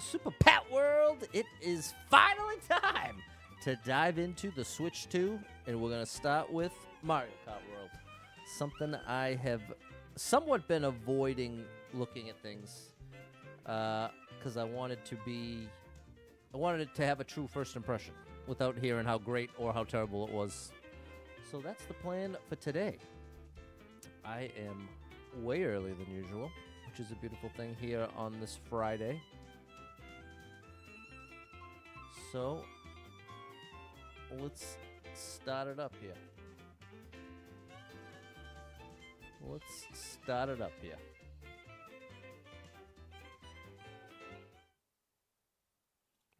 Super Pat World, it is finally time to dive into the Switch 2, and we're going to start with Mario Kart World. Something I have somewhat been avoiding looking at things because I wanted it to have a true first impression without hearing how great or how terrible it was. So that's the plan for today. I am way earlier than usual, which is a beautiful thing here on this Friday. So, let's start it up here.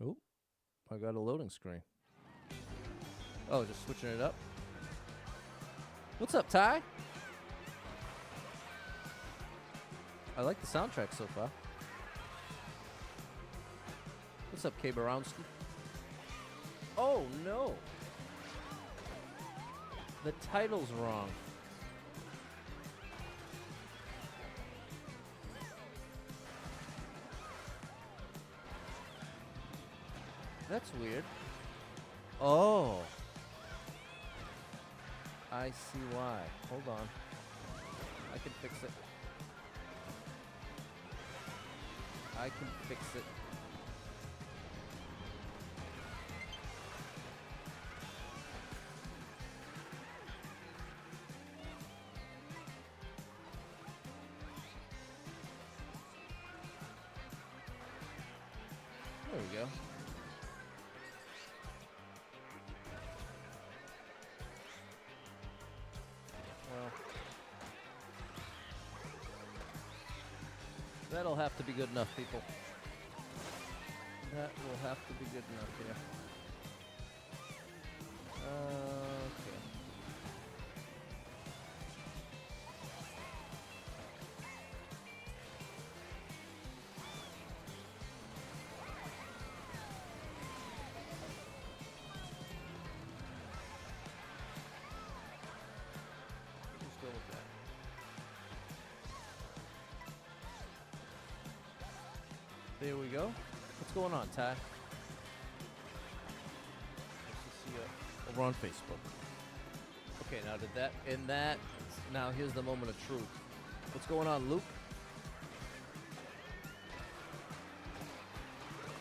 Oh, I got a loading screen. Oh, just switching it up. What's up, Ty? I like the soundtrack so far. What's up, K. Barowski? Oh, no. The title's wrong. That's weird. Oh. I see why. Hold on. I can fix it. There we go. Well, that'll have to be good enough, people. That will have to be good enough here. Okay. Let's go with that. There we go. What's going on, Ty? Nice to see you over on Facebook. Okay, now did that in that. Now here's the moment of truth. What's going on, Luke?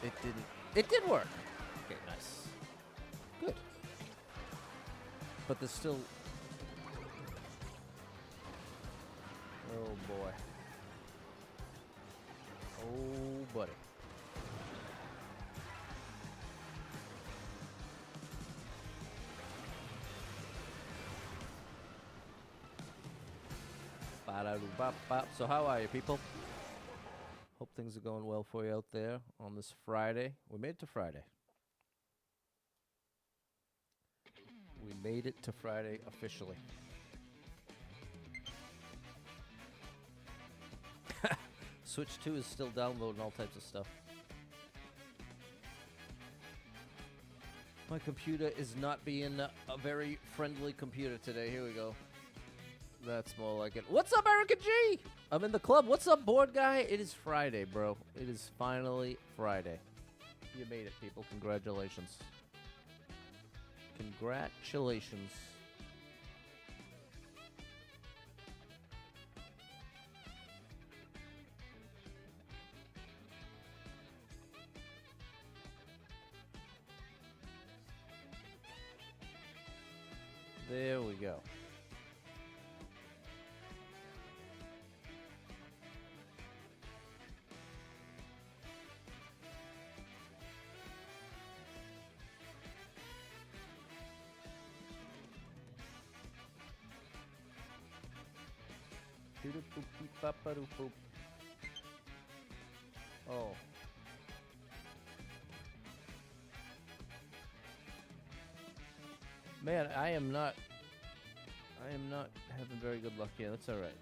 It didn't. It did work. Okay, nice. Good. But there's still. Oh boy. Oh buddy. So how are you, people? Hope things are going well for you out there on this Friday. We made it to Friday. We made it to Friday officially. Switch 2 is still downloading all types of stuff. My computer is not being a very friendly computer today. Here we go. That's more like it. What's up, Erica G? I'm in the club. What's up, board guy? It is Friday, bro. It is finally Friday. You made it, people. Congratulations. Congratulations. There we go. Oh. Man, I am not having very good luck here. That's all right.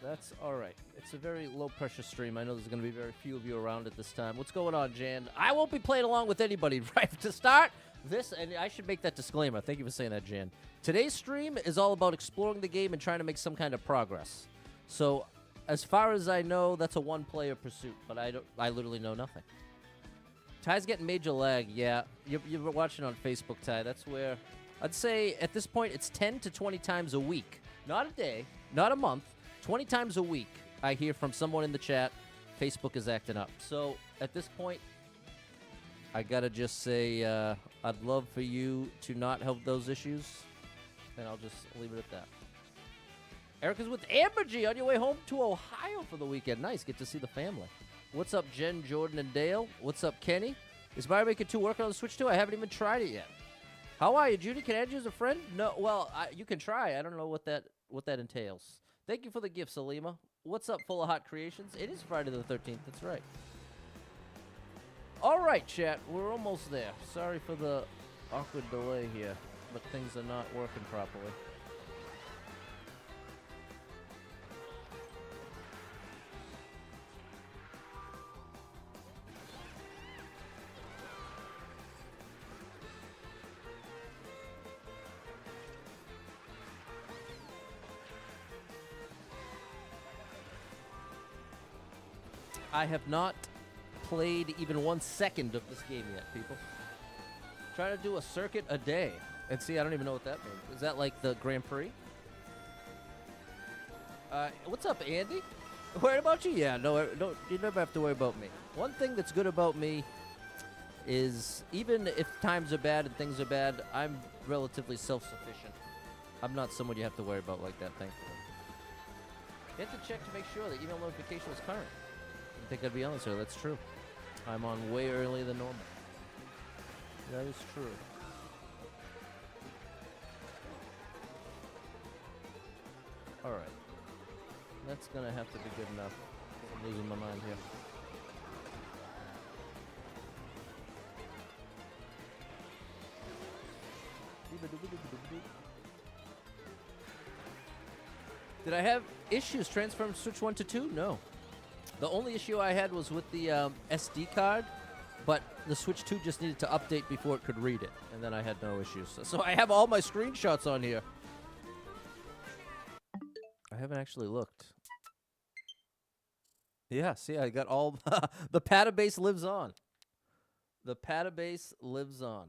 That's all right. It's a very low-pressure stream. I know there's going to be very few of you around at this time. What's going on, Jan? I won't be playing along with anybody, right? To start this, and I should make that disclaimer. Thank you for saying that, Jan. Today's stream is all about exploring the game and trying to make some kind of progress. So As far as I know, that's a one-player pursuit, but I literally know nothing. Ty's getting major lag. Yeah, you're watching on Facebook, Ty. That's where I'd say at this point it's 10 to 20 times a week, not a day, not a month, 20 times a week. I hear from someone in the chat, Facebook is acting up. So at this point, I gotta just say I'd love for you to not have those issues, and I'll just leave it at that. Erica's with Amber G on your way home to Ohio for the weekend. Nice, get to see the family. What's up, Jen, Jordan, and Dale? What's up, Kenny? Is Mario Maker 2 working on the Switch 2? I haven't even tried it yet. How are you, Judy? Can I add you as a friend? No, well, you can try. I don't know what that entails. Thank you for the gift, Salima. What's up, Full of Hot Creations? It is Friday the 13th. That's right. All right, chat. We're almost there. Sorry for the awkward delay here, but things are not working properly. I have not played even 1 second of this game yet, people. Trying to do a circuit a day. And see, I don't even know what that means. Is that like the Grand Prix? What's up, Andy? Worried about you? Yeah, no, you never have to worry about me. One thing that's good about me is even if times are bad and things are bad, I'm relatively self-sufficient. I'm not someone you have to worry about like that, thankfully. You have to check to make sure that email notification is current. I think I'd be honest here. That's true. I'm on way earlier than normal. That is true. All right. That's going to have to be good enough. I'm losing my mind here. Did I have issues transferring from Switch 1 to 2? No. The only issue I had was with the SD card, but the Switch 2 just needed to update before it could read it, and then I had no issues. So I have all my screenshots on here. I haven't actually looked. Yeah, see, I got all... the Patabase lives on. The Patabase lives on.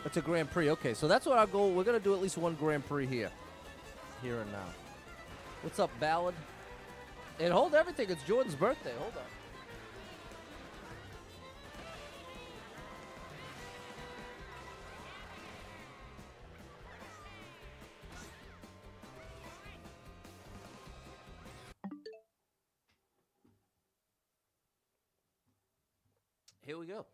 It's a Grand Prix. Okay, so that's what our goal. We're going to do at least one Grand Prix here. Here and now. What's up, Ballad? And hold everything. It's Jordan's birthday. Hold on. Here we go.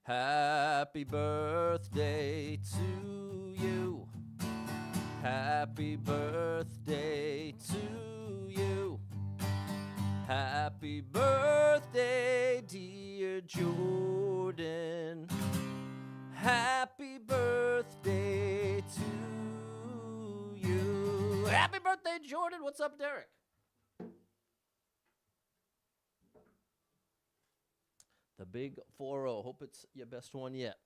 Happy birthday to you. Happy birthday to you. Happy birthday, dear Jordan. Happy birthday to you. Happy birthday, Jordan. What's up, Derek? The big 4-0. Hope it's your best one yet.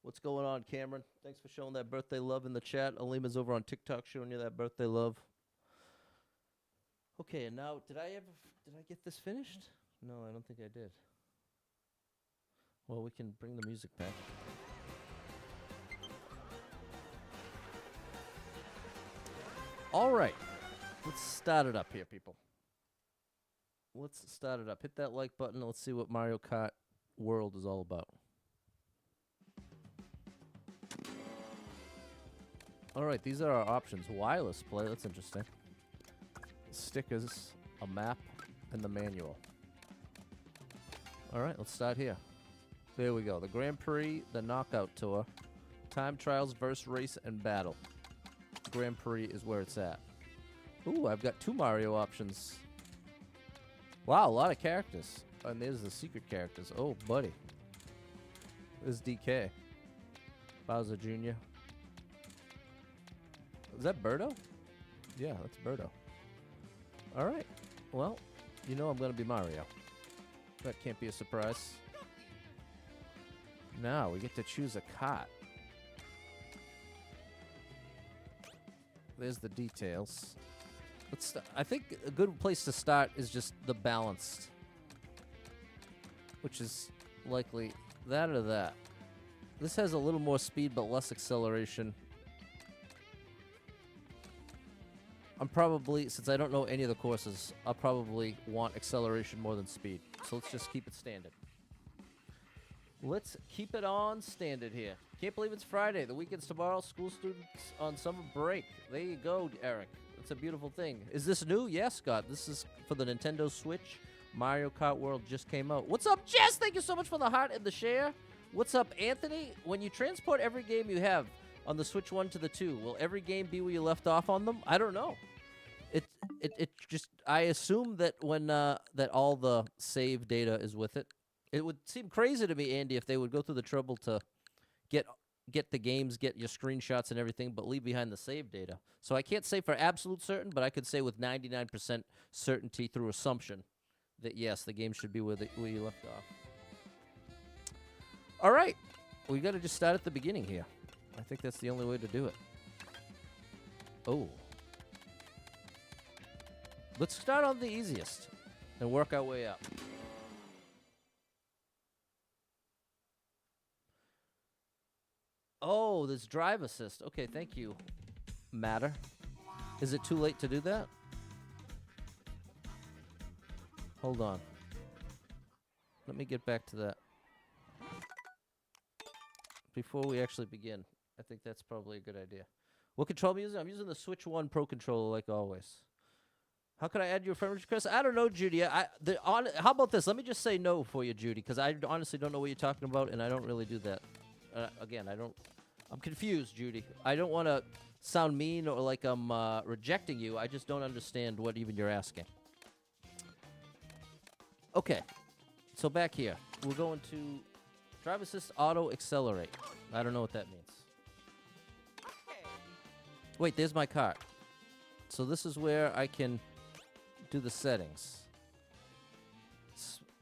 What's going on, Cameron? Thanks for showing that birthday love in the chat. Alima's over on TikTok showing you that birthday love. Okay, and now, did I get this finished? No, I don't think I did. Well, we can bring the music back. All right. Let's start it up here, people. Let's start it up. Hit that like button. Let's see what Mario Kart World is all about. All right, these are our options. Wireless play. That's interesting. Stickers, a map, and the manual. All right, let's start here. There we go. The Grand Prix, the Knockout Tour, Time Trials, Verse Race, and Battle. Grand Prix is where it's at. Ooh, I've got 2 Mario options. Wow, a lot of characters. And there's the secret characters. Oh, buddy. This is DK. Bowser Jr. Is that Birdo? Yeah, that's Birdo. All right. Well, you know I'm going to be Mario. That can't be a surprise. Now we get to choose a kart. there's the details. I think a good place to start is just the balanced, which is likely that or that. This has a little more speed but less acceleration. I'm probably, since I don't know any of the courses, I'll probably want acceleration more than speed. So let's just keep it standard. Let's keep it on standard here. Can't believe it's Friday. The weekend's tomorrow. School students on summer break. There you go, Eric. It's a beautiful thing. Is this new? Yes, Scott. This is for the Nintendo Switch. Mario Kart World just came out. What's up, Jess? Thank you so much for the heart and the share. What's up, Anthony? When you transport every game you have on the Switch 1 to the 2, will every game be where you left off on them? I don't know. It just, I assume that when that all the save data is with it. It would seem crazy to me, Andy, if they would go through the trouble to get the games, get your screenshots and everything, but leave behind the save data. So I can't say for absolute certain, but I could say with 99% certainty through assumption that, yes, the game should be where you left off. All right. We got to just start at the beginning here. I think that's the only way to do it. Oh. Let's start on the easiest and work our way up. Oh, there's drive assist. Okay, thank you, Matter. Is it too late to do that? Hold on. Let me get back to that. Before we actually begin, I think that's probably a good idea. What control am I using? I'm using the Switch 1 Pro Controller like always. How can I add your friend request? I don't know, Judy. How about this? Let me just say no for you, Judy, because I honestly don't know what you're talking about, and I don't really do that. Again, I'm confused, Judy. I don't want to sound mean or like I'm rejecting you. I just don't understand what even you're asking. Okay. So back here. We're going to drive assist auto accelerate. I don't know what that means. Wait, there's my cart. So this is where I can do the settings.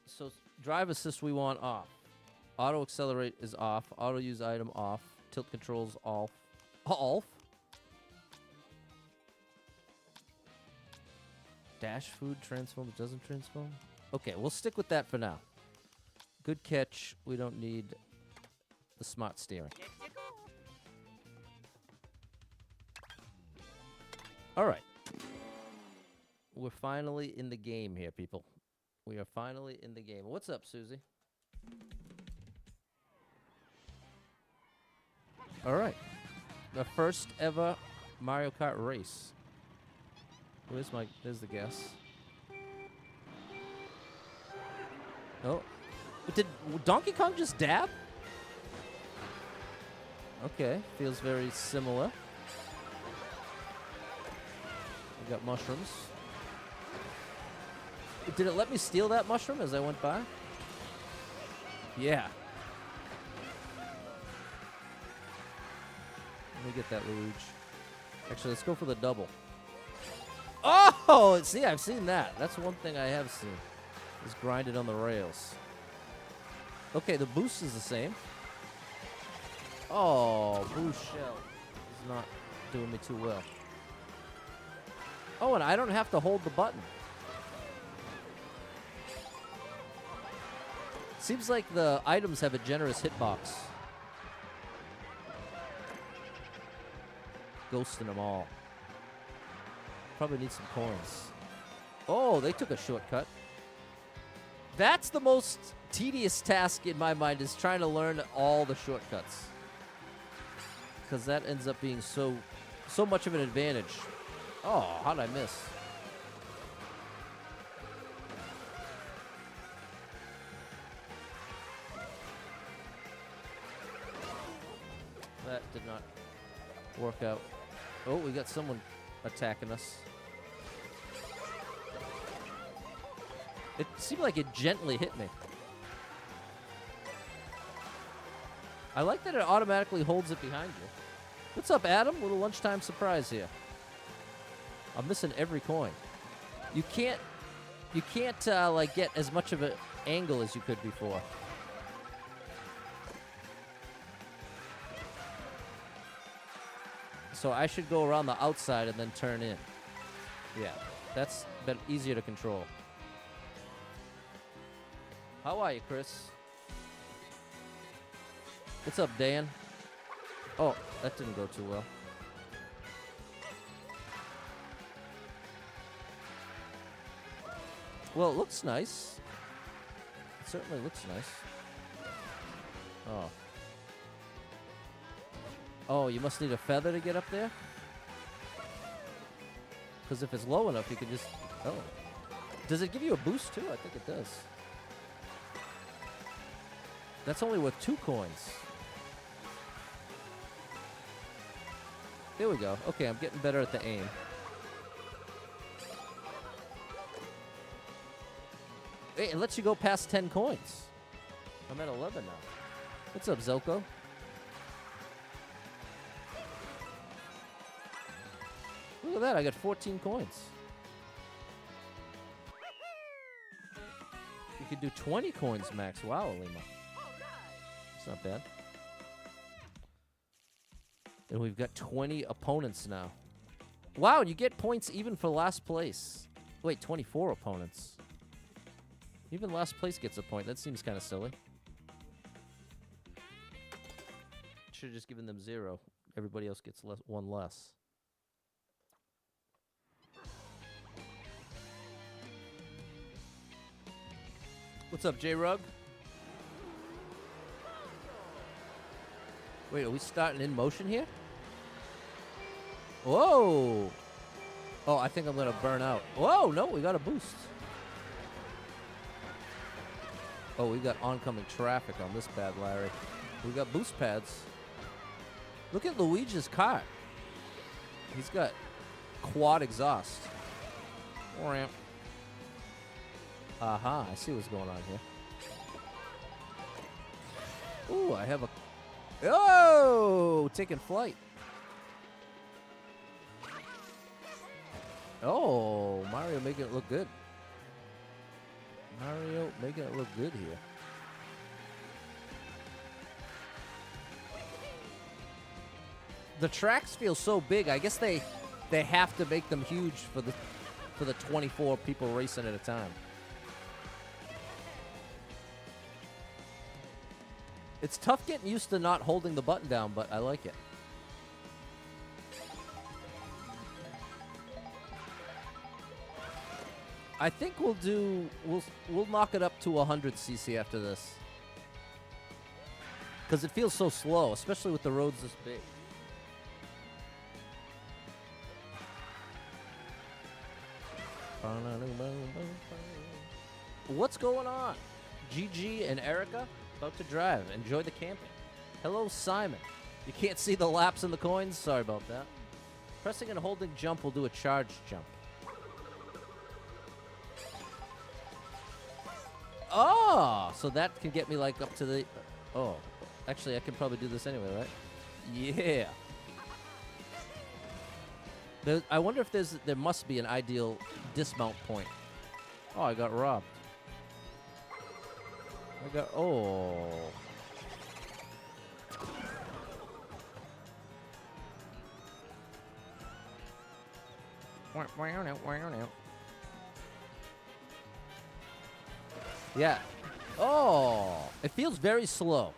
So drive assist we want off. Auto accelerate is off. Auto use item off. Tilt controls off. Off. Dash food transforms doesn't transform. Okay, we'll stick with that for now. Good catch. We don't need the smart steering. All right. We're finally in the game here, people. We are finally in the game. What's up, Susie? All right. The first ever Mario Kart race. There's the guess. Oh. Did Donkey Kong just dab? Okay. Feels very similar. We got mushrooms. Did it let me steal that mushroom as I went by? Yeah. Let me get that Luigi. Actually, let's go for the double. Oh! See, I've seen that. That's one thing I have seen. Is grinded on the rails. Okay, the boost is the same. Oh, boost shell is not doing me too well. Oh, and I don't have to hold the button. Seems like the items have a generous hitbox. Ghosting them all. Probably need some coins. Oh, they took a shortcut. That's the most tedious task in my mind, is trying to learn all the shortcuts. Because that ends up being so much of an advantage. Oh, how'd I miss? That did not work out. Oh, we got someone attacking us. It seemed like it gently hit me. I like that it automatically holds it behind you. What's up, Adam? Little lunchtime surprise here. I'm missing every coin. You can't like get as much of an angle as you could before. So I should go around the outside and then turn in. Yeah, that's been easier to control. How are you, Chris? What's up, Dan? Oh, that didn't go too well. Well, it looks nice. It certainly looks nice. Oh. Oh, you must need a feather to get up there? Because if it's low enough, you can just... Oh. Does it give you a boost, too? I think it does. That's only worth 2 coins. There we go. Okay, I'm getting better at the aim. Hey, it lets you go past 10 coins. I'm at 11 now. What's up, Zelko? Look at that, I got 14 coins. You could do 20 coins max. Wow, Lima. It's not bad. And we've got 20 opponents now. Wow, and you get points even for last place. Wait, 24 opponents. Even last place gets a point. That seems kind of silly. Should have just given them 0. Everybody else gets 1 less. What's up, J-Rug? Wait, are we starting in motion here? Whoa! Oh, I think I'm gonna burn out. Whoa, no, we got a boost. Oh, we got oncoming traffic on this bad, Larry. We got boost pads. Look at Luigi's car. He's got quad exhaust. Ramp. Aha, I see what's going on here. Ooh, I have a... Oh, taking flight. Oh, Mario making it look good. Mario making it look good here. The tracks feel so big. I guess they have to make them huge for the 24 people racing at a time. It's tough getting used to not holding the button down, but I like it. I think we'll knock it up to 100cc after this. Because it feels so slow, especially with the roads this big. What's going on? GG and Erica about to drive. Enjoy the camping. Hello, Simon. You can't see the laps and the coins? Sorry about that. Pressing and holding jump will do a charge jump. Oh, so that can get me like up to the... Oh, actually, I can probably do this anyway, right? Yeah. I wonder if there must be an ideal dismount point. Oh, I got robbed. Oh. Yeah. Oh, it feels very slow.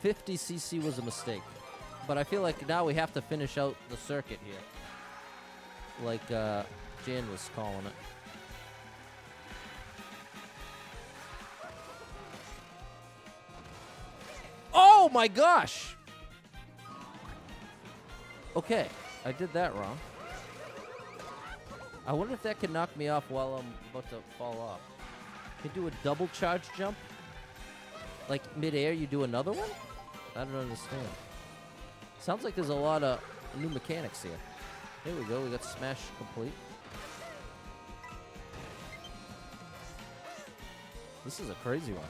50cc was a mistake. But I feel like now we have to finish out the circuit here. Like Jan was calling it. Oh my gosh! Okay, I did that wrong. I wonder if that can knock me off while I'm about to fall off. Can you do a double charge jump? Like mid-air, you do another one? I don't understand. Sounds like there's a lot of new mechanics here. Here we go, we got smash complete. This is a crazy one.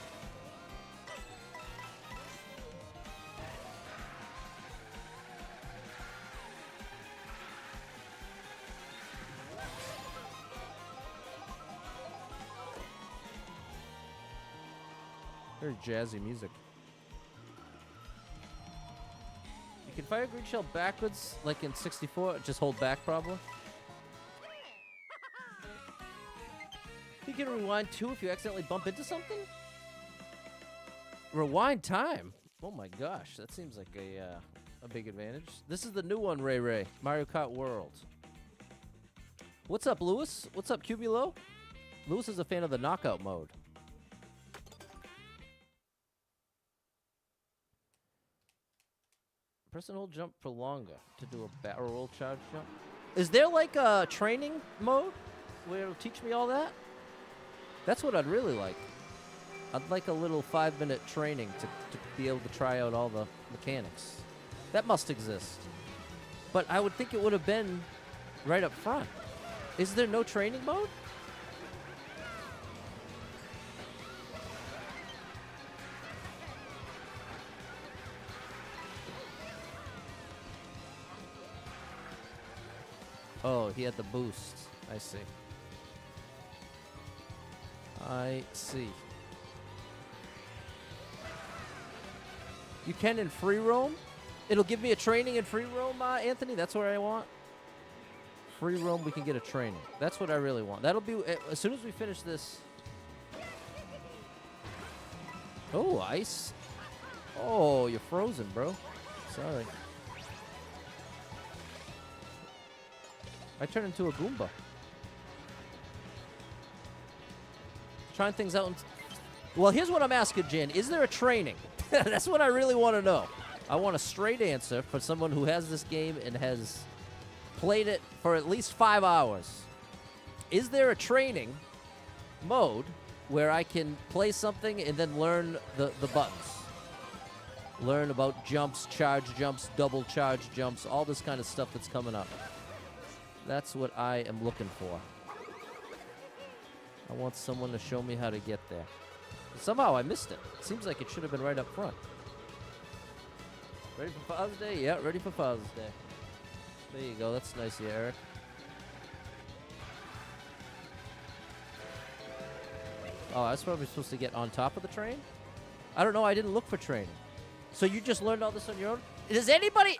Very jazzy music. You can fire green shell backwards like in 64? Just hold back, probably. You can rewind too if you accidentally bump into something? Rewind time? Oh my gosh, that seems like a big advantage. This is the new one, Ray Ray. Mario Kart World. What's up, Lewis? What's up, Cumulo? Lewis is a fan of the knockout mode. Press and hold jump for longer to do a barrel roll charge jump. Is there like a training mode where it'll teach me all that? That's what I'd really like. I'd like a little 5-minute training to be able to try out all the mechanics. That must exist. But I would think it would have been right up front. Is there no training mode? Oh, he had the boost. I see. I see. You can in free roam? It'll give me a training in free roam, Anthony? That's what I want? Free roam, we can get a training. That's what I really want. That'll be, as soon as we finish this. Oh, ice. Oh, you're frozen, bro. Sorry. I turned into a Goomba. Trying things out. Well, here's what I'm asking, Jen. Is there a training? That's what I really want to know. I want a straight answer for someone who has this game and has played it for at least 5 hours. Is there a training mode where I can play something and then learn the buttons? Learn about jumps, charge jumps, double charge jumps, all this kind of stuff that's coming up. That's what I am looking for. I want someone to show me how to get there. Somehow I missed it. It seems like it should have been right up front. Ready for Father's Day? Yeah, ready for Father's Day. There you go. That's nice of you, Eric. Oh, that's probably supposed to get on top of the train? I don't know. I didn't look for training. So you just learned all this on your own? Does anybody...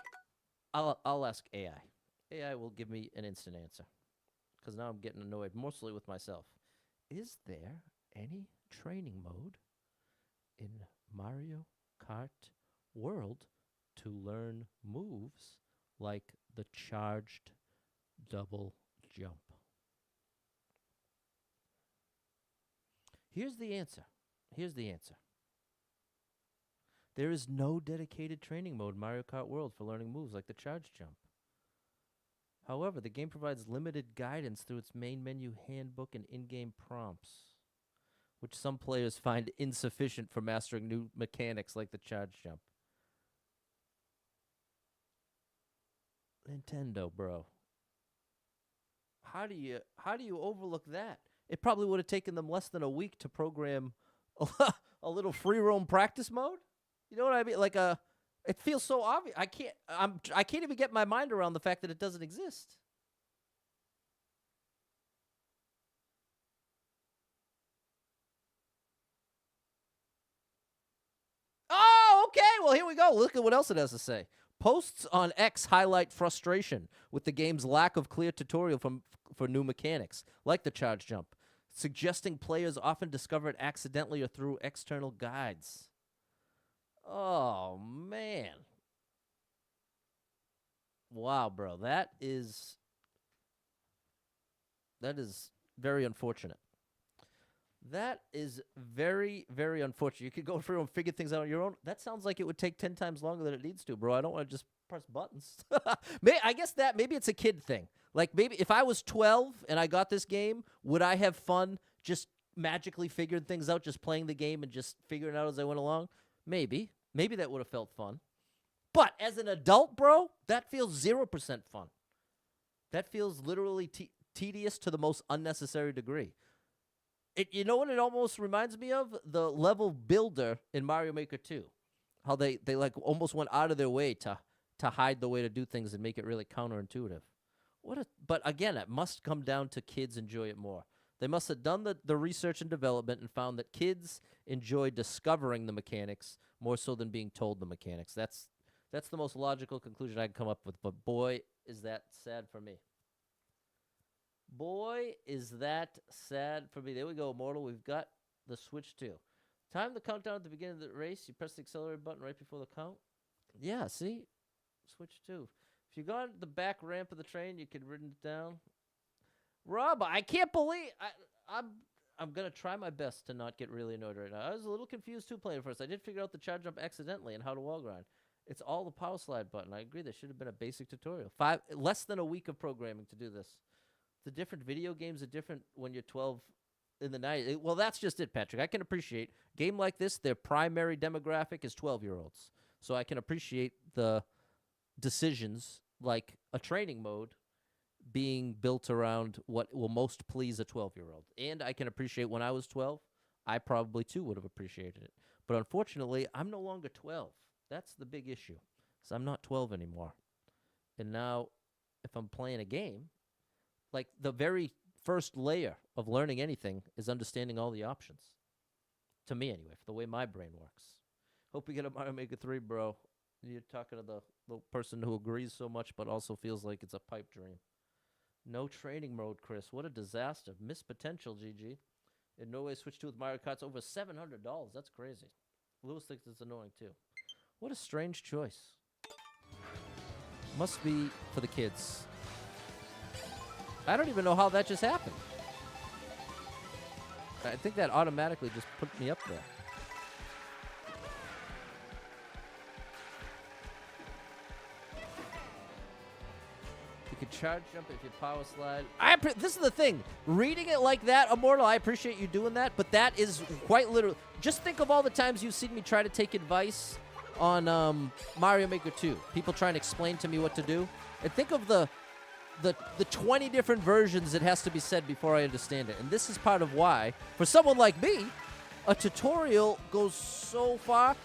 I'll ask AI. AI will give me an instant answer. Because now I'm getting annoyed, mostly with myself. Is there any training mode in Mario Kart World to learn moves like the charged double jump? Here's the answer. Here's the answer. There is no dedicated training mode in Mario Kart World for learning moves like the charge jump. However, the game provides limited guidance through its main menu handbook and in-game prompts, which some players find insufficient for mastering new mechanics like the charge jump. Nintendo, bro. How do you overlook that? It probably would have taken them less than a week to program a little free roam practice mode. You know what I mean? Like it feels so obvious. I can't even get my mind around the fact that it doesn't exist. Oh, okay. Well, here we go. Look at what else it has to say. Posts on X highlight frustration with the game's lack of clear tutorial for new mechanics, like the charge jump, suggesting players often discover it accidentally or through external guides. Oh, man. Wow, bro. That is very unfortunate. That is very, very unfortunate. You could go through and figure things out on your own. That sounds like it would take 10 times longer than it needs to, bro. I don't want to just press buttons. I guess maybe it's a kid thing. Like, maybe if I was 12 and I got this game, would I have fun just magically figuring things out, just playing the game and just figuring it out as I went along? Maybe. Maybe that would have felt fun. But as an adult, bro, that feels 0% fun. That feels literally tedious to the most unnecessary degree. You know what it almost reminds me of? The level builder in Mario Maker 2. How they like almost went out of their way to hide the way to do things and make it really counterintuitive. But again, it must come down to kids enjoy it more. They must have done the research and development and found that kids enjoy discovering the mechanics more so than being told the mechanics. That's That's the most logical conclusion I can come up with. But boy, is that sad for me. Boy, is that sad for me. There we go, Immortal. We've got the Switch 2. Time the countdown at the beginning of the race. You press the accelerator button right before the count. Yeah, see? Switch 2. If you go on the back ramp of the train, you could ridden it down. Rob, I can't believe... I'm going to try my best to not get really annoyed right now. I was a little confused, too, playing first. I did figure out the charge jump accidentally and how to wall grind. It's all the power slide button. I agree. There should have been a basic tutorial. Less than a week of programming to do this. The different video games are different when you're 12 in the night. Well, that's just it, Patrick. I can appreciate game like this. Their primary demographic is 12-year-olds. So I can appreciate the decisions like a training mode being built around what will most please a 12-year-old. And I can appreciate when I was 12, I probably, too, would have appreciated it. But unfortunately, I'm no longer 12. That's the big issue. So I'm not 12 anymore. And now, if I'm playing a game, like the very first layer of learning anything is understanding all the options. To me, anyway, for the way my brain works. Hope we get a Mario Maker 3, bro. You're talking to the person who agrees so much but also feels like it's a pipe dream. No training mode, Chris. What a disaster. Missed potential, GG. In no way Switch 2 with Mario Kart's over $700. That's crazy. Lewis thinks it's annoying, too. What a strange choice. Must be for the kids. I don't even know how that just happened. I think that automatically just put me up there. You can charge jump if you power slide. This is the thing. Reading it like that, Immortal, I appreciate you doing that, but that is quite literally... Just think of all the times you've seen me try to take advice on Mario Maker 2. People trying to explain to me what to do. And think of the 20 different versions it has to be said before I understand it. And this is part of why, for someone like me, a tutorial goes so far.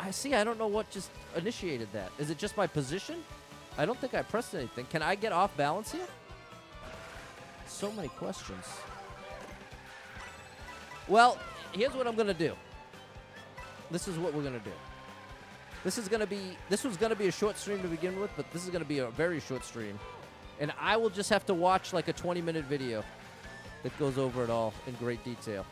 I don't know what just initiated that. Is it just my position? I don't think I pressed anything. Can I get off balance here? So many questions. Well, here's what I'm going to do. This is what we're going to do. This was going to be a short stream to begin with, but this is going to be a very short stream. And I will just have to watch like a 20-minute video that goes over it all in great detail.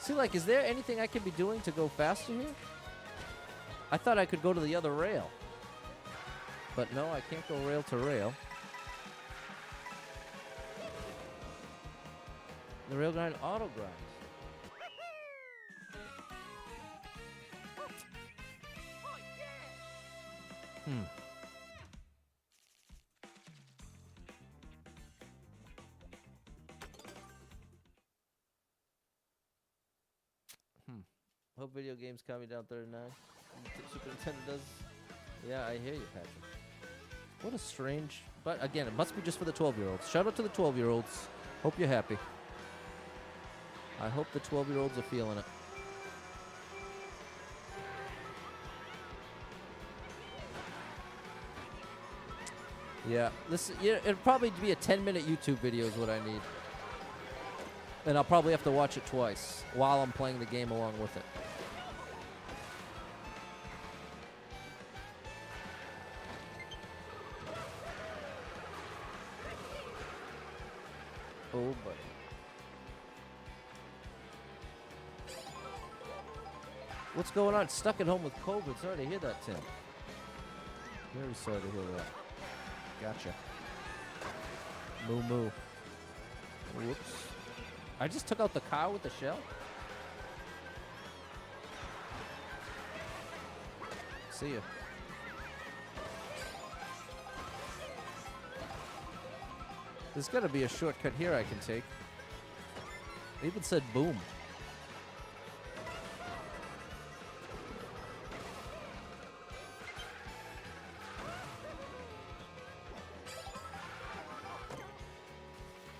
See, like, is there anything I can be doing to go faster here? I thought I could go to the other rail. But no, I can't go rail to rail. The rail grind auto grinds. Hope video games calm me down 39. Super Nintendo does. Yeah, I hear you, Patrick. What a strange... But again, it must be just for the 12-year-olds. Shout out to the 12-year-olds. Hope you're happy. I hope the 12-year-olds are feeling it. Yeah, it'll probably be a 10-minute YouTube video is what I need. And I'll probably have to watch it twice while I'm playing the game along with it. Oh, buddy. What's going on? Stuck at home with COVID. Sorry to hear that, Tim. Very sorry to hear that. Gotcha. Moo moo. Whoops. I just took out the car with the shell. See ya. There's got to be a shortcut here I can take. It even said boom.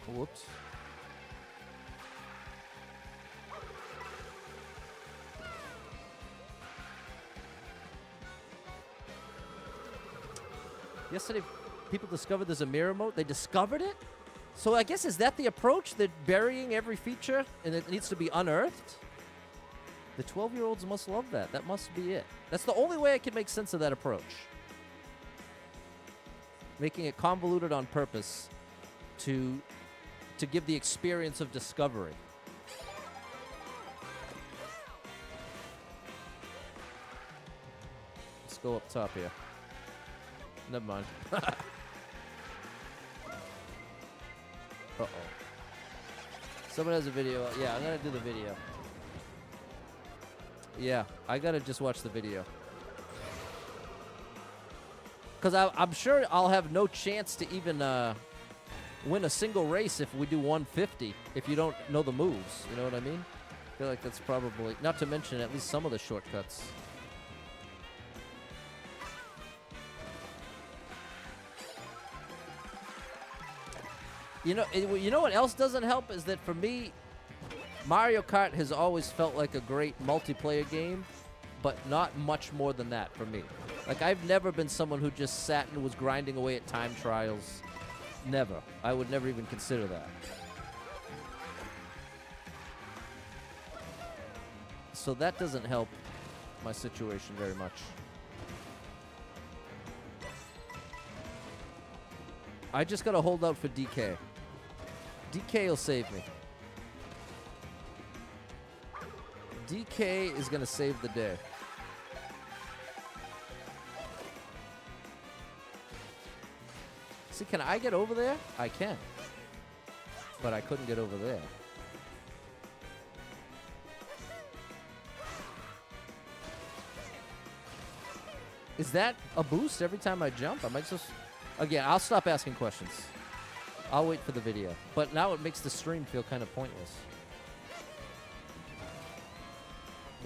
Whoops. Yesterday, people discovered there's a mirror mode. They discovered it? So I guess, is that the approach? They're burying every feature and it needs to be unearthed? The 12-year-olds must love that. That must be it. That's the only way I can make sense of that approach. Making it convoluted on purpose to give the experience of discovery. Let's go up top here. Never mind. Uh-oh. Someone has a video. Yeah, I'm going to do the video. Yeah, I got to just watch the video. Because I'm sure I'll have no chance to even win a single race if we do 150, if you don't know the moves. You know what I mean? I feel like that's probably, not to mention at least some of the shortcuts. You know what else doesn't help is that for me, Mario Kart has always felt like a great multiplayer game, but not much more than that for me. Like, I've never been someone who just sat and was grinding away at time trials. Never. I would never even consider that. So that doesn't help my situation very much. I just gotta hold out for DK. DK will save me. DK is gonna save the day. See, can I get over there? I can. But I couldn't get over there. Is that a boost every time I jump? I might just... Again, I'll stop asking questions. I'll wait for the video. But now it makes the stream feel kind of pointless.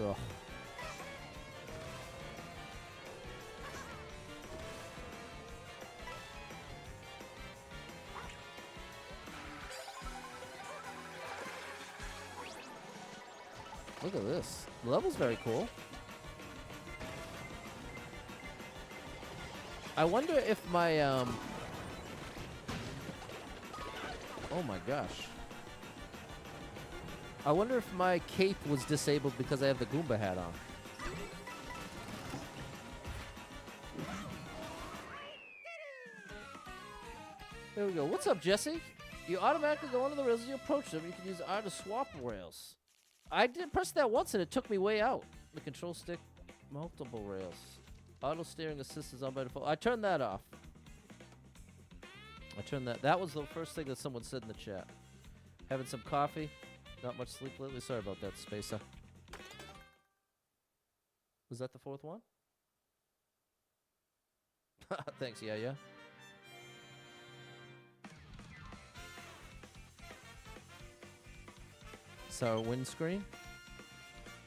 Ugh. Look at this. The level's very cool. I wonder if my, oh my gosh. I wonder if my cape was disabled because I have the Goomba hat on. There we go. What's up, Jesse? You automatically go onto the rails as you approach them. You can use R to swap rails. I did press that once and it took me way out. The control stick, multiple rails. Auto steering assist is on by default. I turned that off. I turned that. That was the first thing that someone said in the chat. Having some coffee. Not much sleep lately. Sorry about that, Spacer. Was that the fourth one? Thanks, yeah. So, windscreen.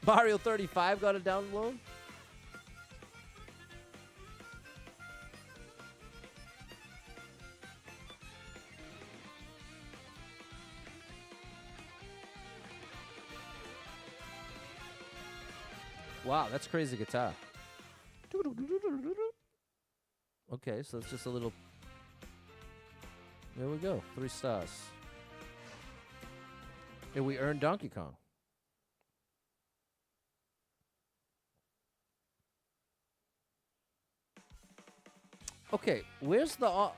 Mario 35 got a download. Wow, that's crazy guitar. Okay, so it's just a little... There we go, 3 stars. And we earned Donkey Kong. Okay, where's the...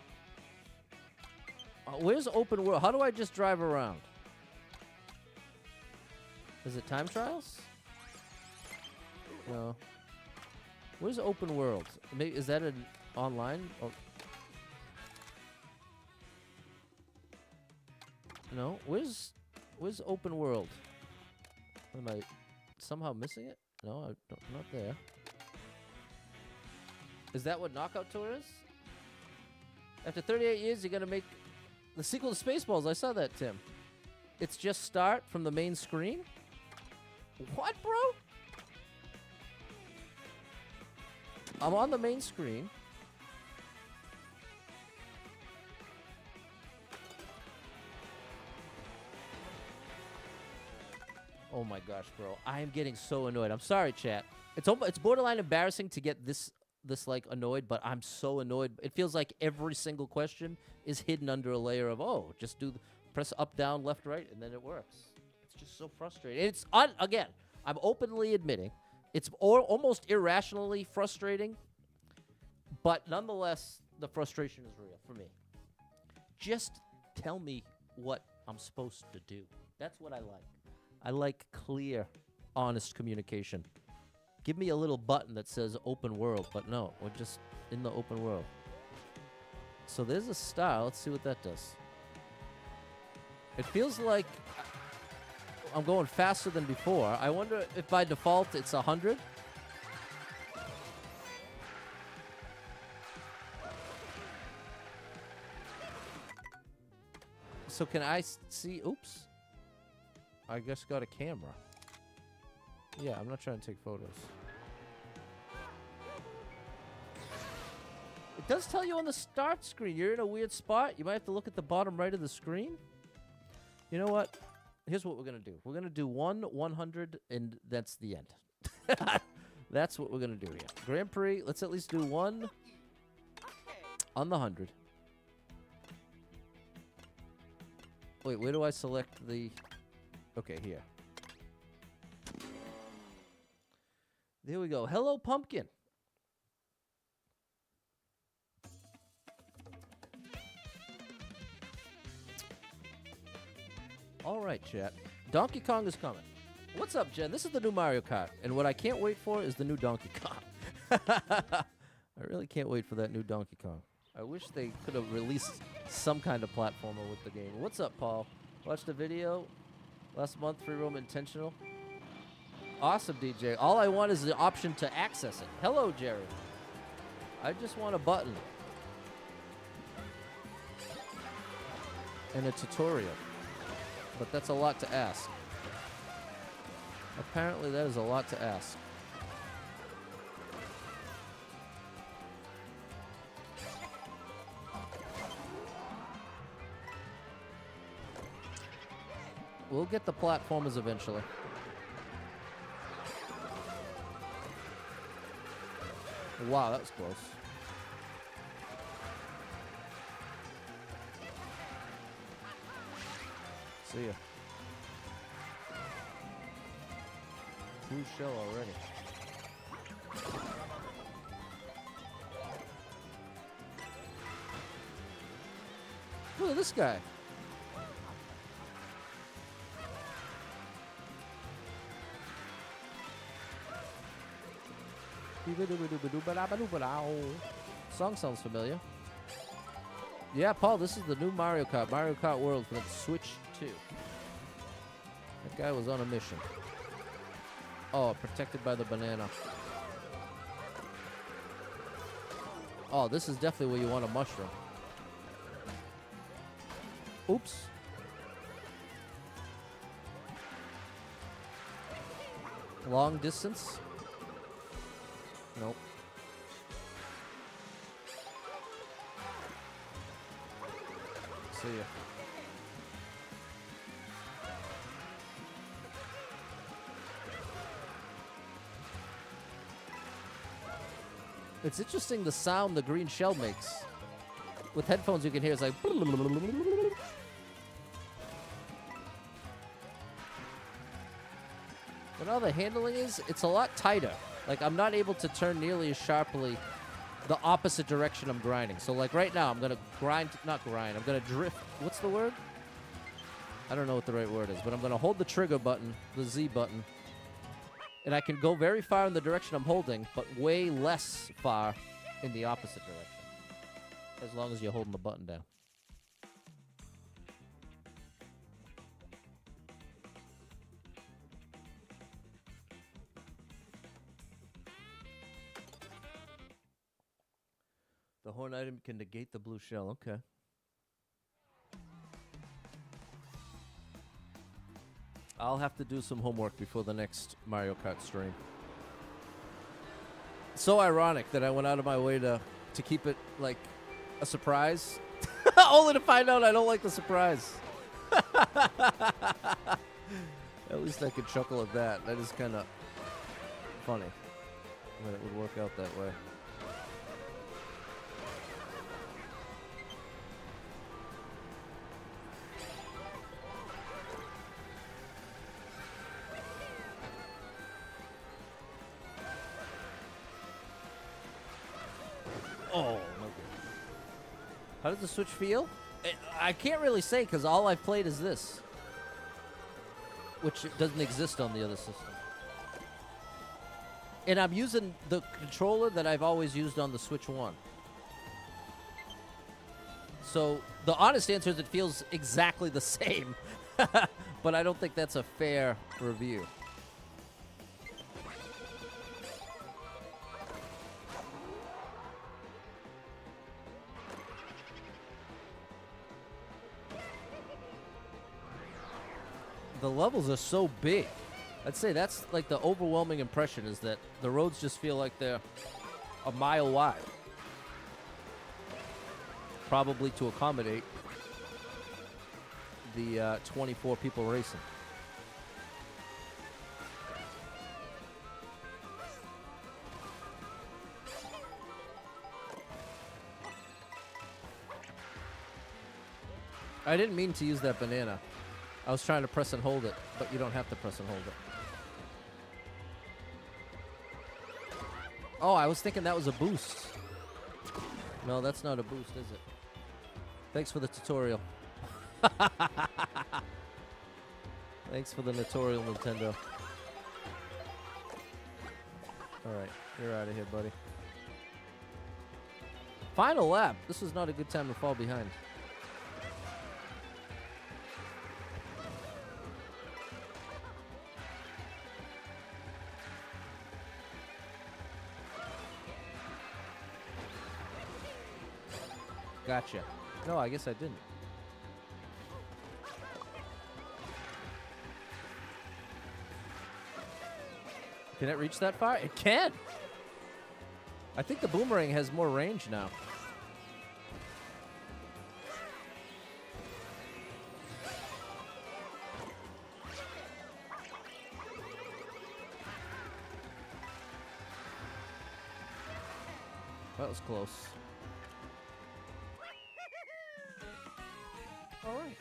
where's open world? How do I just drive around? Is it time trials? No. Where's open world? Maybe is that an online? Oh. No. Where's open world? Am I somehow missing it? No, I'm not there. Is that what Knockout Tour is? After 38 years, you're gonna make the sequel to Spaceballs. I saw that, Tim. It's just start from the main screen. What, bro? I'm on the main screen. Oh my gosh, bro. I am getting so annoyed. I'm sorry, chat. It's borderline embarrassing to get this like annoyed, but I'm so annoyed. It feels like every single question is hidden under a layer of, oh, just press up, down, left, right, and then it works. It's just so frustrating. It's again, I'm openly admitting it's almost irrationally frustrating, but nonetheless, the frustration is real for me. Just tell me what I'm supposed to do. That's what I like. I like clear, honest communication. Give me a little button that says open world, but no, we're just in the open world. So there's a star. Let's see what that does. It feels like I'm going faster than before. I wonder if by default it's 100. So can I see? Oops. I guess got a camera. Yeah, I'm not trying to take photos. It does tell you on the start screen you're in a weird spot. You might have to look at the bottom right of the screen. You know what? Here's what we're going to do. We're going to do 100, and that's the end. That's what we're going to do here. Grand Prix, let's at least do one on the 100. Wait, where do I select the... Okay, here. There we go. Hello, pumpkin. All right, chat. Donkey Kong is coming. What's up, Jen? This is the new Mario Kart, and what I can't wait for is the new Donkey Kong. I really can't wait for that new Donkey Kong. I wish they could have released some kind of platformer with the game. What's up, Paul? Watched the video last month, free roam intentional. Awesome, DJ. All I want is the option to access it. Hello, Jerry. I just want a button. And a tutorial. But that's a lot to ask. Apparently, that is a lot to ask. We'll get the platformers eventually. Wow, that was close. See ya. Blue shell already. Look at this guy. Song sounds familiar. Yeah, Paul, this is the new Mario Kart World for the Switch 2. That guy was on a mission. Oh, protected by the banana. Oh, this is definitely where you want a mushroom. Oops. Long distance? Nope. See ya. It's interesting the sound the green shell makes. With headphones you can hear it's like... But how the handling is, it's a lot tighter. Like, I'm not able to turn nearly as sharply the opposite direction I'm grinding. So, like, right now, I'm going to grind... Not grind. I'm going to drift. What's the word? I don't know what the right word is. But I'm going to hold the trigger button, the Z button. And I can go very far in the direction I'm holding, but way less far in the opposite direction. As long as you're holding the button down. The horn item can negate the blue shell. Okay. I'll have to do some homework before the next Mario Kart stream. It's so ironic that I went out of my way to keep it, like, a surprise. Only to find out I don't like the surprise. At least I could chuckle at that. That is kind of funny that it would work out that way. Oh, no good. How does the Switch feel? I can't really say because all I've played is this, which doesn't exist on the other system. And I'm using the controller that I've always used on the Switch 1. So the honest answer is it feels exactly the same, but I don't think that's a fair review. The levels are so big. I'd say that's like the overwhelming impression is that the roads just feel like they're a mile wide. Probably to accommodate the 24 people racing. I didn't mean to use that banana. I was trying to press and hold it, but you don't have to press and hold it. Oh, I was thinking that was a boost. No, that's not a boost, is it? Thanks for the tutorial. Thanks for the tutorial, Nintendo. Alright, you're out of here, buddy. Final lap. This was not a good time to fall behind. Gotcha. No, I guess I didn't. Can it reach that far? It can! I think the boomerang has more range now. That was close. Alright.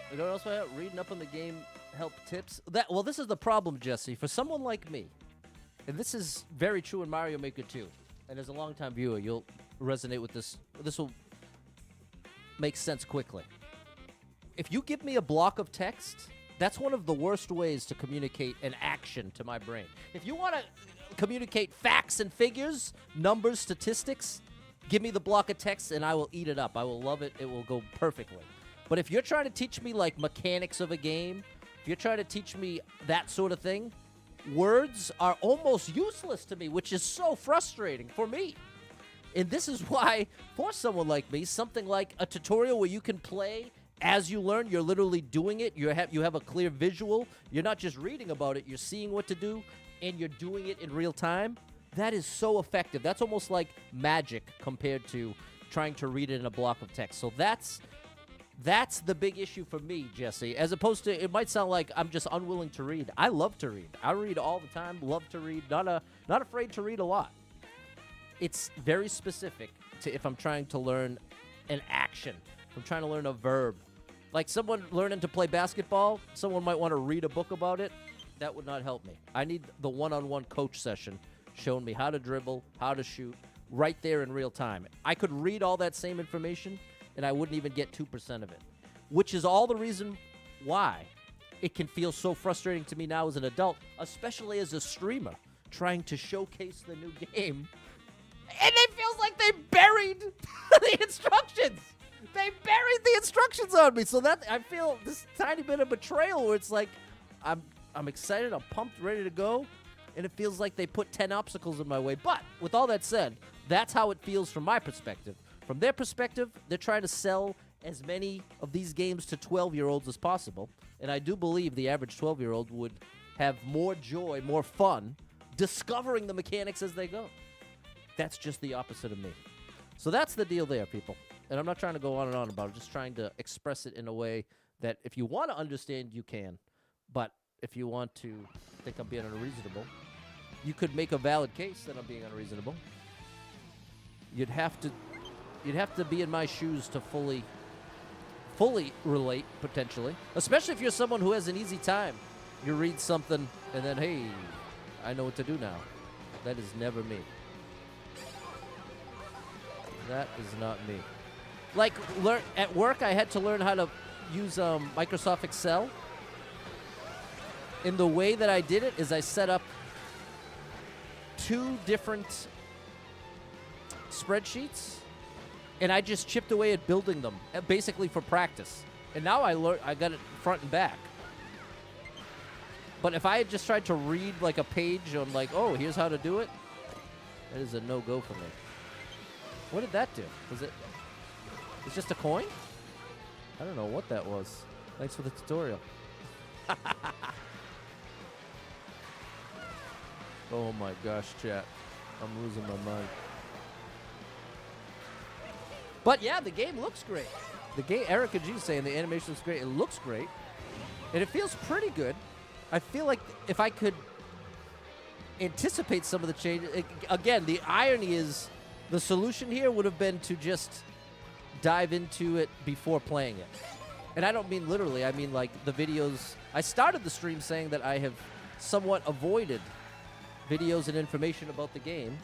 You know what else about reading up on the game help tips? Well, this is the problem, Jesse. For someone like me, and this is very true in Mario Maker 2, and as a longtime viewer, you'll resonate with this. This will make sense quickly. If you give me a block of text, that's one of the worst ways to communicate an action to my brain. If you want to communicate facts and figures, numbers, statistics, give me the block of text and I will eat it up. I will love it. It will go perfectly. But if you're trying to teach me like mechanics of a game, if you're trying to teach me that sort of thing, words are almost useless to me, which is so frustrating for me. And this is why, for someone like me, something like a tutorial where you can play as you learn, you're literally doing it, you have a clear visual, you're not just reading about it, you're seeing what to do, and you're doing it in real time. That is so effective. That's almost like magic compared to trying to read it in a block of text. So that's the big issue for me, Jesse. As opposed to, it might sound like I'm just unwilling to read. I love to read. I read all the time, love to read, not afraid to read a lot. It's very specific to if I'm trying to learn an action, if I'm trying to learn a verb. Like someone learning to play basketball, someone might want to read a book about it. That would not help me. I need the one-on-one coach session showing me how to dribble, how to shoot, right there in real time. I could read all that same information, and I wouldn't even get 2% of it, which is all the reason why it can feel so frustrating to me now as an adult, especially as a streamer, trying to showcase the new game, and it feels like they buried the instructions. They buried the instructions on me, so that I feel this tiny bit of betrayal where it's like I'm excited, I'm pumped, ready to go, and it feels like they put 10 obstacles in my way. But with all that said, that's how it feels from my perspective. From their perspective, they're trying to sell as many of these games to 12-year-olds as possible, and I do believe the average 12-year-old would have more joy, more fun, discovering the mechanics as they go. That's just the opposite of me. So that's the deal there, people. And I'm not trying to go on and on about it, just trying to express it in a way that if you want to understand, you can. But if you want to think I'm being unreasonable, you could make a valid case that I'm being unreasonable. You'd have to be in my shoes to fully relate, potentially. Especially if you're someone who has an easy time. You read something and then, hey, I know what to do now. That is never me. That is not me. Like, at work, I had to learn how to use Microsoft Excel. And the way that I did it is I set up 2 different spreadsheets, and I just chipped away at building them, basically for practice. And now I got it front and back. But if I had just tried to read like a page on like, oh, here's how to do it, that is a no-go for me. What did that do? Was it? It's just a coin? I don't know what that was. Thanks for the tutorial. Oh my gosh, chat. I'm losing my mind. But yeah, the game looks great. The game, Erica G saying the animation looks great. It looks great. And it feels pretty good. I feel like if I could anticipate some of the changes. Again, the irony is the solution here would have been to just dive into it before playing it. And I don't mean literally. I mean like the videos. I started the stream saying that I have somewhat avoided videos and information about the game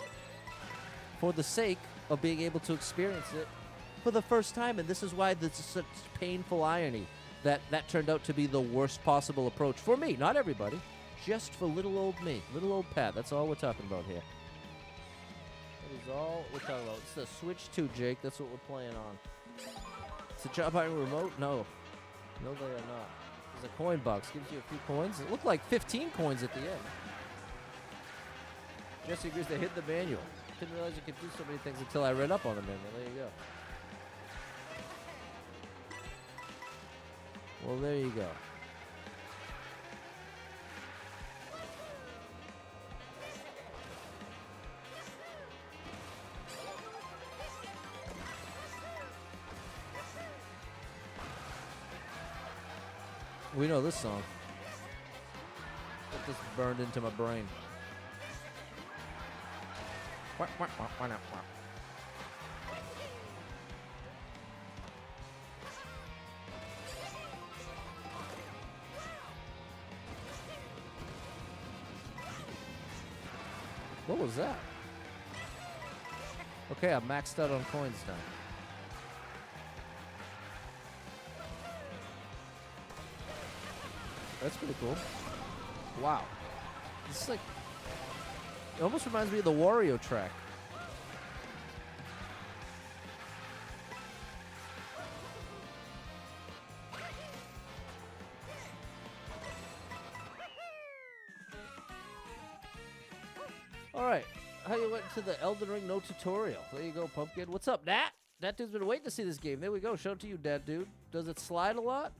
for the sake of being able to experience it for the first time. And this is why this is such painful irony that that turned out to be the worst possible approach for me. Not everybody. Just for little old me. Little old Pat. That's all we're talking about here. That is all we're talking about. It's the Switch 2, Jake. That's what we're playing on. It's a job hiring remote? No. No, they are not. There's a coin box. Gives you a few coins. It looked like 15 coins at the end. Jesse agrees they hid the manual. Didn't realize you could do so many things until I read up on the manual. There you go. Well, there you go. We know this song. Get this burned into my brain. What was that? Okay, I'm maxed out on coins now. That's pretty cool. Wow. This is like... It almost reminds me of the Wario track. Alright. How you went to the Elden Ring no tutorial. There you go, Pumpkin. What's up, Nat? That dude's been waiting to see this game. There we go. Show it to you, Dad dude. Does it slide a lot?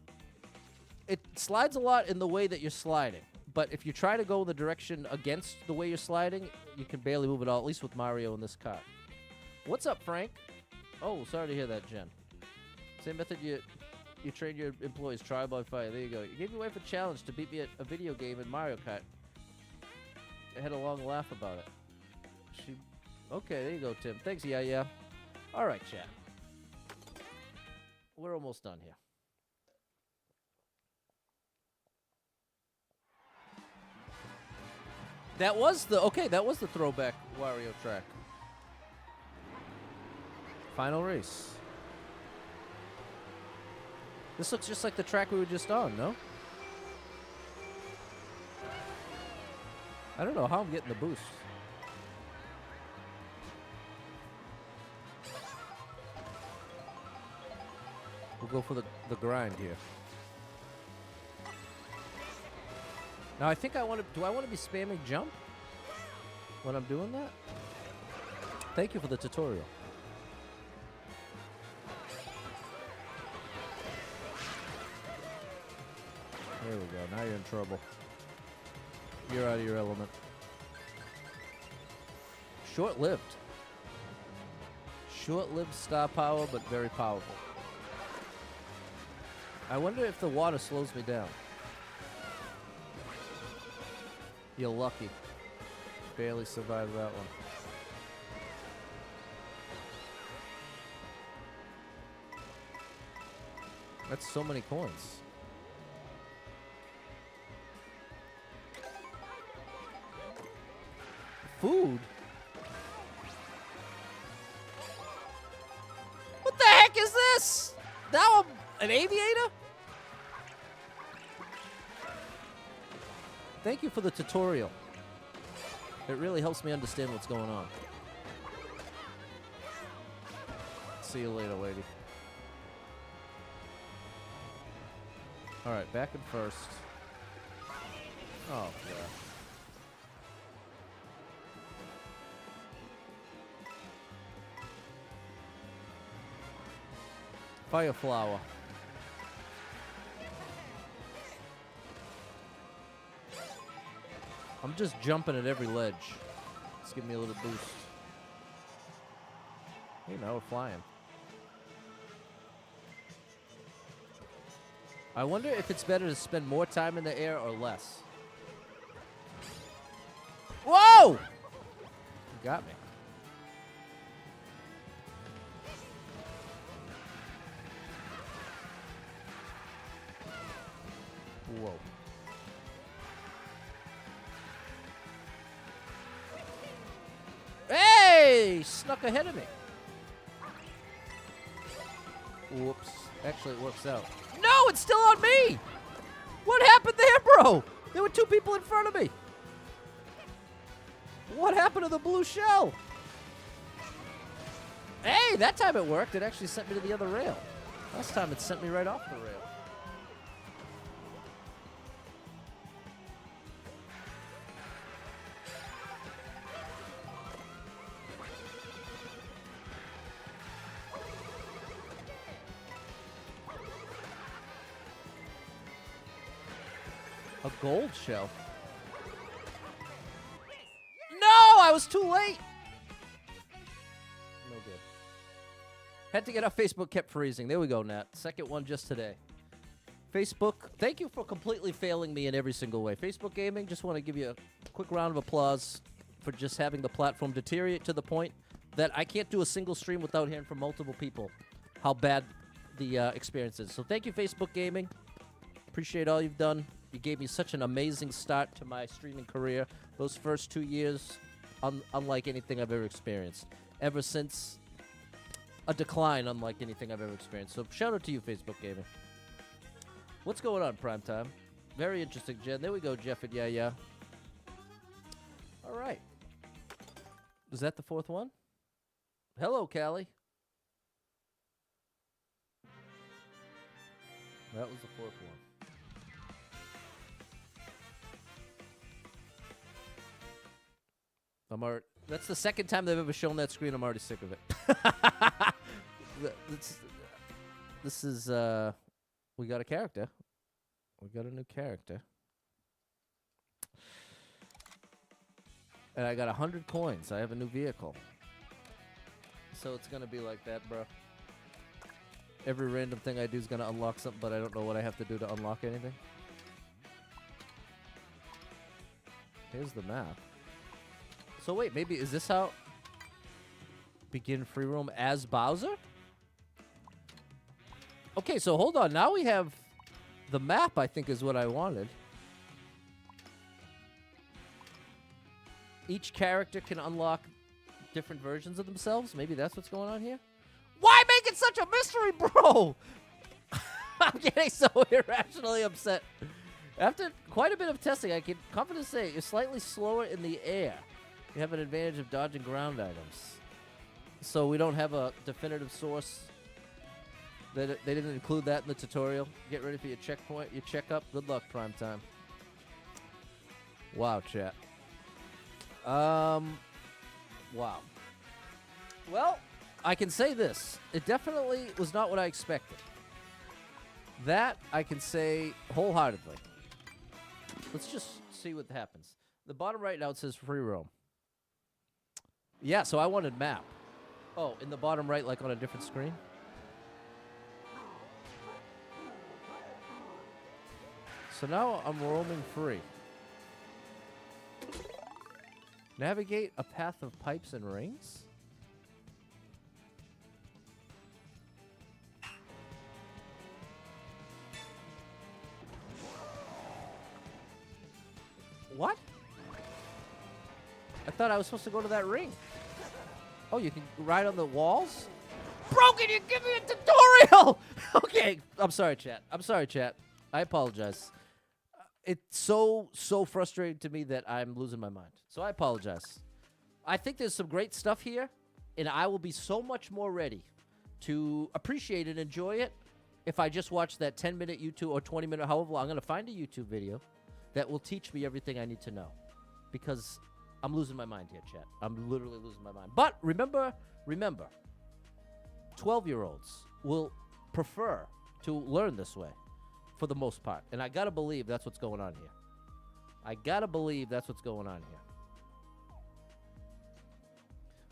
It slides a lot in the way that you're sliding. But if you try to go in the direction against the way you're sliding, you can barely move at all, at least with Mario in this car. What's up, Frank? Oh, sorry to hear that, Jen. Same method you train your employees, trial by fire. There you go. You gave your wife a challenge to beat me at a video game in Mario Kart. I had a long laugh about it. Okay, there you go, Tim. Thanks, yeah. All right, chat. We're almost done here. That was the throwback Wario track. Final race. This looks just like the track we were just on, no? I don't know how I'm getting the boost. We'll go for the grind here. Now I think do I want to be spamming jump when I'm doing that? Thank you for the tutorial. There we go. Now you're in trouble. You're out of your element. Short-lived. Short-lived star power, but very powerful. I wonder if the water slows me down. You're lucky. Barely survived that one. That's so many coins. Food? this? Now I'm an aviator? Thank you for the tutorial. It really helps me understand what's going on. See you later, lady. All right, back in first. Oh, God. Fire flower. I'm just jumping at every ledge. Let's give me a little boost. Hey, now we're flying. I wonder if it's better to spend more time in the air or less. Whoa! You got me. Whoa. Hey! Snuck ahead of me. Whoops. Actually, it works out. No, it's still on me! What happened there, bro? There were two people in front of me. What happened to the blue shell? Hey, that time it worked. It actually sent me to the other rail. Last time it sent me right off the rail. A gold shell. No, I was too late. No good. Had to get off Facebook, kept freezing. There we go, Nat. Second one just today. Facebook, thank you for completely failing me in every single way. Facebook Gaming, just want to give you a quick round of applause for just having the platform deteriorate to the point that I can't do a single stream without hearing from multiple people how bad the experience is. So thank you, Facebook Gaming. Appreciate all you've done. You gave me such an amazing start to my streaming career. Those first 2 years, unlike anything I've ever experienced. Ever since, a decline unlike anything I've ever experienced. So shout out to you, Facebook Gaming. What's going on, Primetime? Very interesting, Jen. There we go, Jeff and yeah. All right. Was that the fourth one? Hello, Callie. That was the fourth one. That's the second time they've ever shown that screen. I'm already sick of it. This is, we got a character. We got a new character. And I got 100 coins. I have a new vehicle. So it's going to be like that, bro. Every random thing I do is going to unlock something, but I don't know what I have to do to unlock anything. Here's the map. So wait, maybe is this how begin free roam as Bowser? Okay, so hold on. Now we have the map, I think is what I wanted. Each character can unlock different versions of themselves. Maybe that's what's going on here. Why make it such a mystery, bro? I'm getting so irrationally upset. After quite a bit of testing, I can confidently say you're slightly slower in the air. You have an advantage of dodging ground items. So we don't have a definitive source. They didn't include that in the tutorial. Get ready for your checkpoint, your checkup. Good luck, Primetime. Wow, chat. Wow. Well, I can say this. It definitely was not what I expected. That I can say wholeheartedly. Let's just see what happens. The bottom right now it says free roam. Yeah, so I wanted map. Oh, in the bottom right, like on a different screen? So now I'm roaming free. Navigate a path of pipes and rings? What? I thought I was supposed to go to that ring. Oh, you can ride on the walls? Bro, broken. You give me a tutorial. Okay, I'm sorry, chat. I apologize. It's so frustrating to me that I'm losing my mind. So I apologize. I think there's some great stuff here, and I will be so much more ready to appreciate and enjoy it if I just watch that 10-minute YouTube or 20-minute, however long. I'm going to find a YouTube video that will teach me everything I need to know, because I'm losing my mind here, chat. I'm literally losing my mind. But remember, 12-year-olds will prefer to learn this way for the most part. And I got to believe that's what's going on here.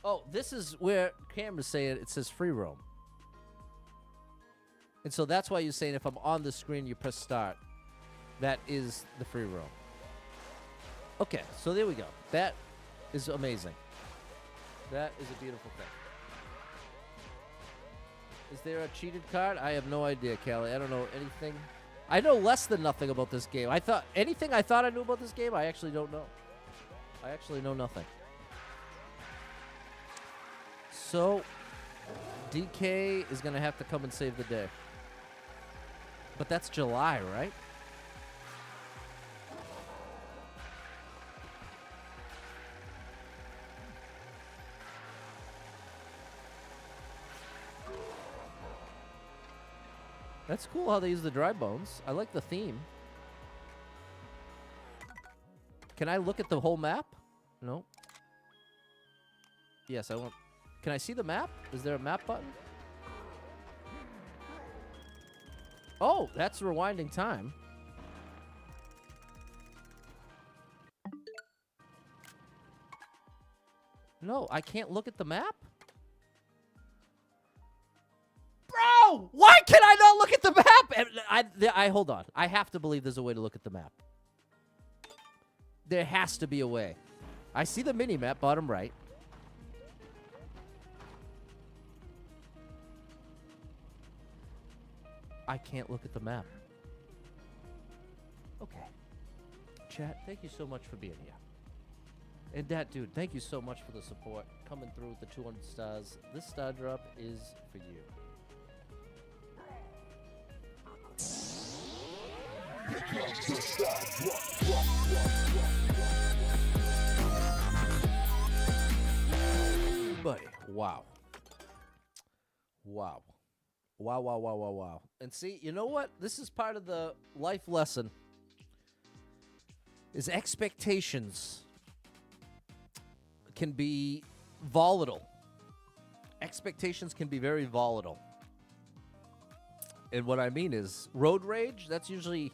Oh, this is where Cameron's saying it says free roam. And so that's why you're saying if I'm on the screen, you press start. That is the free roam. Okay, so there we go. That is amazing. That is a beautiful thing. Is there a cheated card? I have no idea, Callie. I don't know anything. I know less than nothing about this game. I thought I knew about this game, I actually don't know. I actually know nothing. So, DK is going to have to come and save the day. But that's July, right? That's cool how they use the dry bones. I like the theme. Can I look at the whole map? No. Yes, I want. Can I see the map? Is there a map button? Oh, that's rewinding time. No, I can't look at the map? Bro, why can I not look at the map? I hold on. I have to believe there's a way to look at the map. There has to be a way. I see the mini map bottom right. I can't look at the map. Okay. Chat, thank you so much for being here. And that dude, thank you so much for the support. Coming through with the 200 stars. This star drop is for you. Buddy, wow. Wow. Wow. And see, you know what? This is part of the life lesson. Is expectations can be volatile. Expectations can be very volatile. And what I mean is road rage, that's usually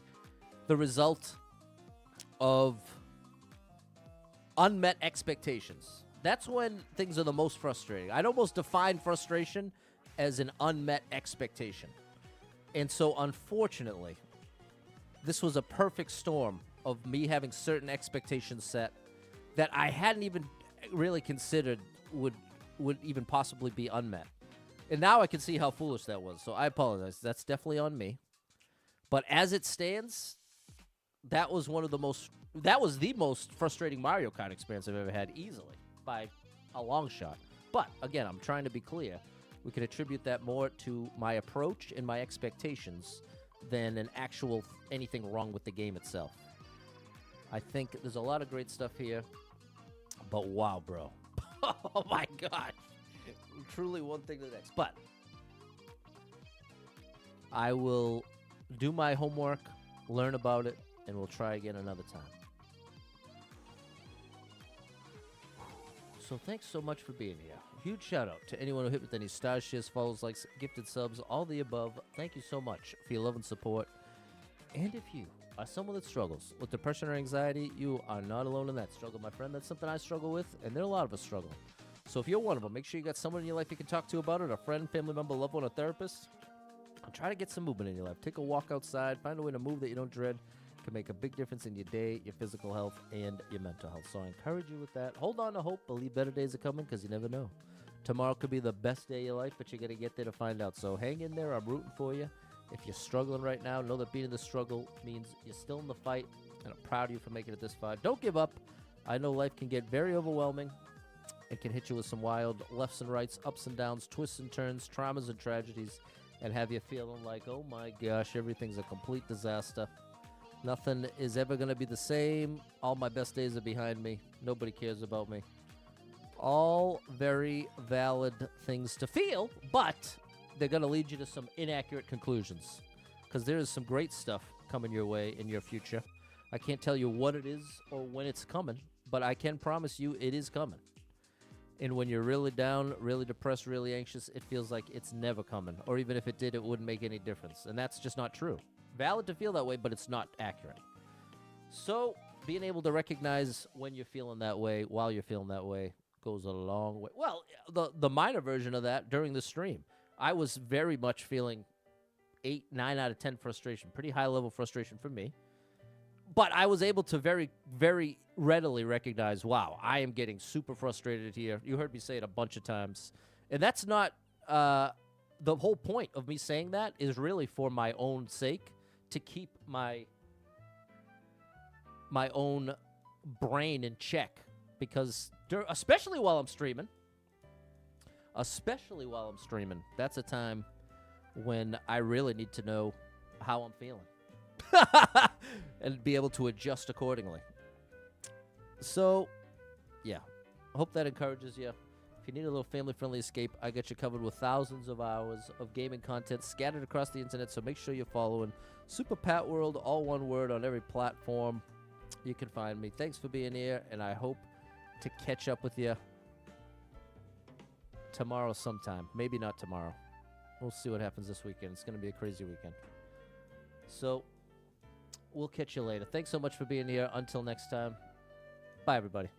the result of unmet expectations. That's when things are the most frustrating. I'd almost define frustration as an unmet expectation. And so, unfortunately, this was a perfect storm of me having certain expectations set that I hadn't even really considered would even possibly be unmet. And now I can see how foolish that was. So I apologize. That's definitely on me. But as it stands, that was the most frustrating Mario Kart experience I've ever had, easily, by a long shot. But again, I'm trying to be clear. We can attribute that more to my approach and my expectations than an actual anything wrong with the game itself. I think there's a lot of great stuff here. But wow, bro. Oh my gosh. Truly one thing to the next. But I will do my homework, learn about it, and we'll try again another time. So thanks so much for being here. Huge shout out to anyone who hit with any stars, shares, follows, likes, gifted subs, all the above. Thank you so much for your love and support. And if you are someone that struggles with depression or anxiety, you are not alone in that struggle, my friend. That's something I struggle with, and there are a lot of us struggle. So if you're one of them, make sure you got someone in your life you can talk to about it, a friend, family member, loved one, a therapist. And try to get some movement in your life. Take a walk outside. Find a way to move that you don't dread. It can make a big difference in your day, your physical health, and your mental health. So I encourage you with that. Hold on to hope. Believe better days are coming, because you never know. Tomorrow could be the best day of your life, but you got to get there to find out. So hang in there. I'm rooting for you. If you're struggling right now, know that being in the struggle means you're still in the fight, and I'm proud of you for making it this far. Don't give up. I know life can get very overwhelming, and can hit you with some wild lefts and rights, ups and downs, twists and turns, traumas and tragedies, and have you feeling like, oh my gosh, everything's a complete disaster. Nothing is ever going to be the same. All my best days are behind me. Nobody cares about me. All very valid things to feel, but they're going to lead you to some inaccurate conclusions, because there is some great stuff coming your way in your future. I can't tell you what it is or when it's coming, but I can promise you it is coming. And when you're really down, really depressed, really anxious, it feels like it's never coming. Or even if it did, it wouldn't make any difference. And that's just not true. Valid to feel that way, but it's not accurate. So being able to recognize when you're feeling that way, while you're feeling that way, goes a long way. Well, the minor version of that during the stream, I was very much feeling 8, 9 out of 10 frustration, pretty high level frustration for me. But I was able to very, very readily recognize, wow, I am getting super frustrated here. You heard me say it a bunch of times. And that's not, the whole point of me saying that is really for my own sake, to keep my own brain in check. Because especially while I'm streaming, that's a time when I really need to know how I'm feeling and be able to adjust accordingly. So, yeah, I hope that encourages you. If you need a little family-friendly escape, I got you covered with thousands of hours of gaming content scattered across the internet, so make sure you're following Super Pat World, all one word, on every platform you can find me. Thanks for being here, and I hope to catch up with you tomorrow sometime. Maybe not tomorrow. We'll see what happens this weekend. It's going to be a crazy weekend. So, we'll catch you later. Thanks so much for being here. Until next time, bye, everybody.